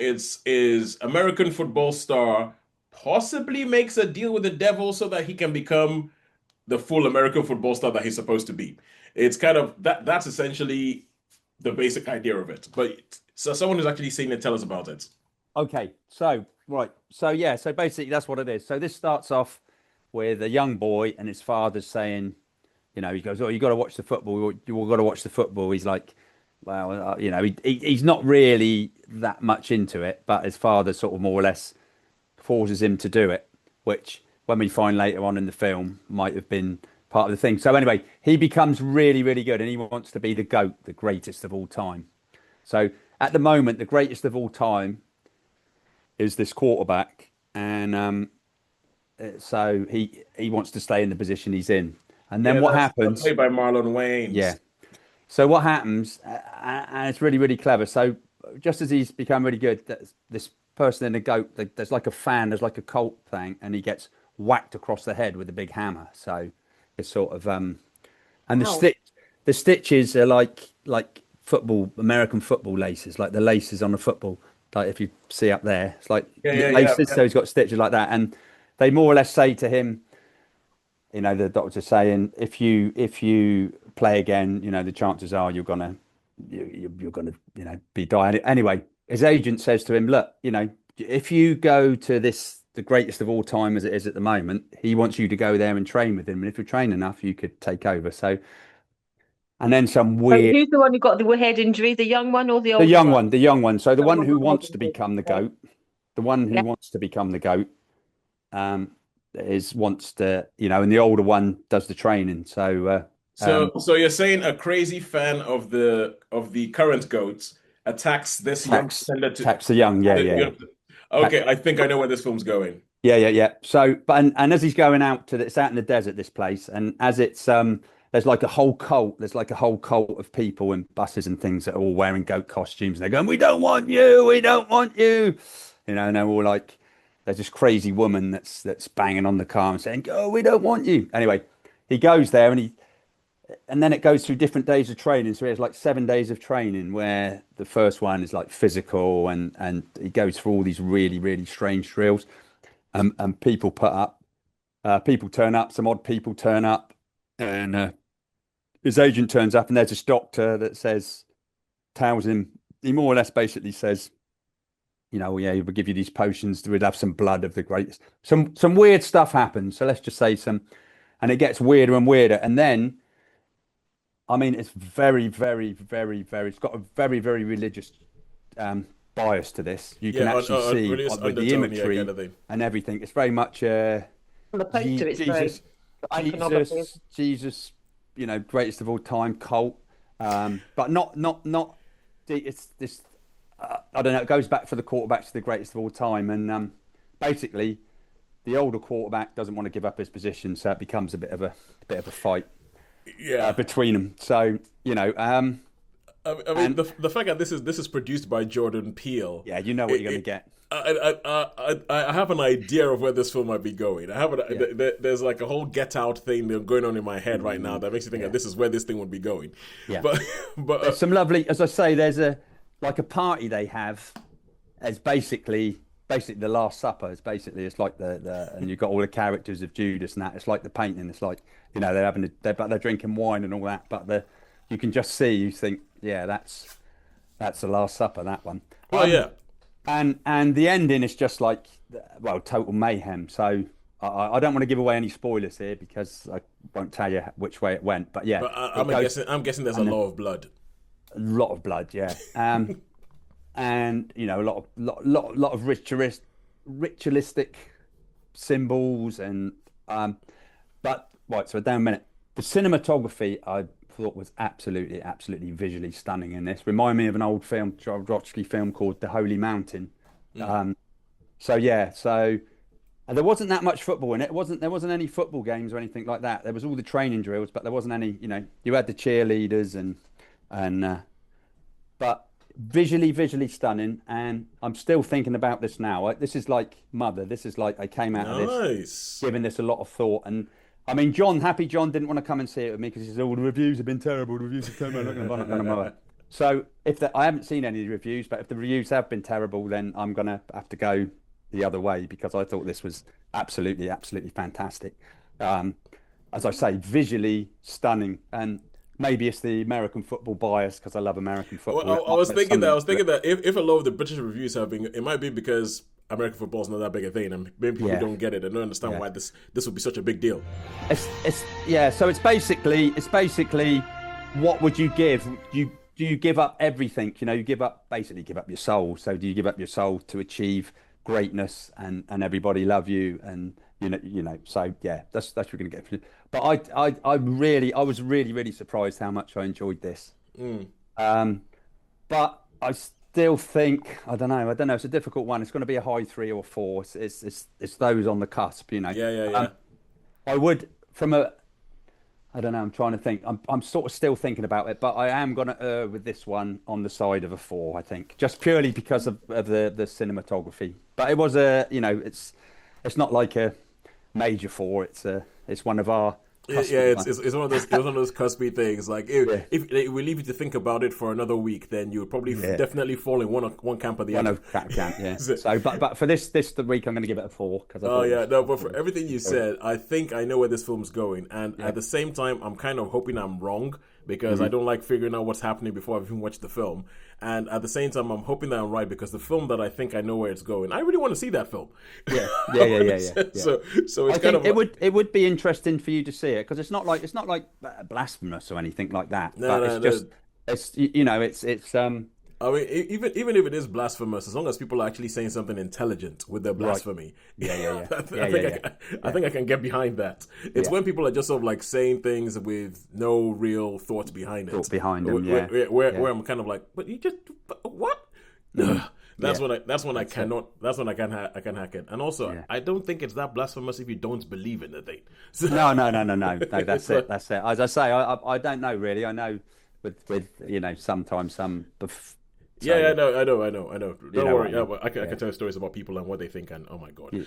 is American football star possibly makes a deal with the devil so that he can become the full American football star that he's supposed to be. It's kind of that's essentially the basic idea of it. But so someone who's actually seen it, tell us about it. Okay, so right, so yeah, so basically that's what it is. So this starts off with a young boy and his father's saying, he goes, "Oh, you got to watch the football. You got to watch the football." He's like, "Well, he's not really that much into it, but his father sort of more or less forces him to do it, which when we find later on in the film might have been part of the thing." So anyway, he becomes really, really good, and he wants to be the GOAT, the greatest of all time. So at the moment, the greatest of all time is this quarterback, and so he wants to stay in the position he's in. And then Yeah, what that's happens? played by Marlon Yeah. Wayans. So what happens? And it's really, really clever. So just as he's become really good, this person in the goat, there's like a fan, there's like a Colt thing, and he gets whacked across the head with a big hammer. So it's sort of and Wow. the stitches are like football, American football laces, like the laces on a football. Like if you see up there, it's like Yeah, yeah, yeah. laces. So he's got stitches like that, and they more or less say to him, the doctor's saying, if you play again, the chances are you're gonna be dying anyway. His agent says to him, look, if you go to the greatest of all time as it is at the moment, he wants you to go there and train with him, and if you train enough, you could take over. So, and then some So weird, who's the one who got the head injury, the young one or the the older young one? one, the young one. So the Young one one who got the head wants to injury. become the Okay. goat, the one who Yeah. wants to become the goat, um, is wants to, and the older one does the training. So, So you're saying a crazy fan of the current GOAT attacks this young tax pretender to tax the young, yeah, yeah, yeah. Okay, I think I know where this film's going. Yeah, yeah, yeah. So, but and as he's going out it's out in the desert, this place, and as it's there's like a whole cult. There's like a whole cult of people in buses and things that are all wearing goat costumes, and they're going, "We don't want you, we don't want you," and they're all like, there's this crazy woman that's banging on the car and saying, "Oh, we don't want you." Anyway, he goes there and then it goes through different days of training. So he has like 7 days of training where the first one is like physical and he goes through all these really, really strange drills. And people turn up, some odd people turn up, and his agent turns up, and there's this doctor that tells him, he more or less basically says, yeah, we'll give you these potions, we'd have some blood of the greatest. Some weird stuff happens. So let's just say and it gets weirder and weirder. And then, I mean, it's very, very, very, very, it's got a very, very religious um, bias to this. You can Yeah, actually see religious with the undertone, yeah, kind imagery of thing. and everything. It's very much On the poster, it's very Jesus, iconography. Jesus, greatest of all time cult. But not. It's this. I don't know. It goes back for the quarterbacks to the greatest of all time, and basically, the older quarterback doesn't want to give up his position, so it becomes a bit of a fight Yeah. between them. So I mean, and the fact that this is produced by Jordan Peele, yeah, you know what it, you're going to it, get. I have an idea of where this film might be going. Yeah, There's like a whole Get Out thing going on in my head right now mm, that makes you think that yeah, this is where this thing would be going. yeah. But but There's some lovely, as I say, there's a party they have as basically the Last Supper. It's like the and you've got all the characters of Judas and that. It's like the painting. It's like they're drinking wine and all that, but you can just see, you think, yeah, that's the Last Supper, that one. oh yeah, And the ending is just like, well, total mayhem. So I don't want to give away any spoilers here because I won't tell you which way it went. But yeah, but it goes I'm guessing there's a and lot of blood. a lot of blood, yeah. And a lot of ritualistic symbols and but right, so down a minute. The cinematography I thought was absolutely visually stunning in this. Remind me of an old film, Jodorowsky film called The Holy Mountain. Mm. Um, so yeah, so and there wasn't that much football in it. There wasn't any football games or anything like that. There was all the training drills, but there wasn't any. You had the cheerleaders and but visually stunning. And I'm still thinking about this now. This is like Mother. This is like I came out of this Nice. giving this a lot of thought. And I mean, Happy John didn't want to come and see it with me because he said, "Oh, the reviews have been terrible. The reviews have terrible. I'm not going to bother." So I haven't seen any reviews, but if the reviews have been terrible, then I'm gonna have to go the other way because I thought this was absolutely, absolutely fantastic. Um, as I say, visually stunning, and maybe it's the American football bias because I love American Well, football. I was There's thinking that something to it. if a lot of the British reviews have been, it might be because American football is not that big a thing, and maybe people Yeah, don't get it and don't understand yeah. why this would be such a big deal. It's yeah. So it's basically what would you give? Do you give up everything? You know, you basically give up your soul. So do you give up your soul to achieve greatness and everybody love you and you know. So yeah, that's what we're gonna get. But I was really surprised how much I enjoyed this. Um, but I still think I don't know. It's a difficult one. It's going to be a high 3 or 4. It's those on the cusp. Yeah. I would from a I don't know. I'm trying to think. I'm sort of still thinking about it, but I am going to err with this one on the side of a 4. I think just purely because of the cinematography. But it was it's not like a major 4. It's one of our Yeah, cuspy it's one of those cuspy things. Like yeah, if we leave you to think about it for another week, then you would probably yeah. definitely fall in one camp or the One other. of crap camp, yeah. So- So, but for this the week, I'm going to give it a 4 because I Oh thought yeah, it no, was but for everything you said, I think I know where this film's going, and Yeah. at the same time, I'm kind of hoping I'm wrong because Mm-hmm. I don't like figuring out what's happening before I've even watched the film, and at the same time, I'm hoping that I'm right because the film that I think I know where it's going, I really want to see that film. yeah, yeah. So it's I kind think of it would be interesting for you to see it because it's not like blasphemous or anything like that. no, But no, it's no. just it's I mean, even if it is blasphemous, as long as people are actually saying something intelligent with their blasphemy, Yeah. I think I can get behind that. It's Yeah. when people are just sort of like saying things with no real thought behind it. Thought behind them, Where yeah. I'm kind of like, but you just what? That's Yeah. when I cannot. That's when I can hack it. And also, Yeah. I don't think it's that blasphemous if you don't believe in the thing. So, No. That's So- it. That's it. As I say, I don't know really. I know with sometimes some. yeah, I know. Don't know worry. what I mean. I can Yeah. tell stories about people and what they think, and oh my god. Yeah.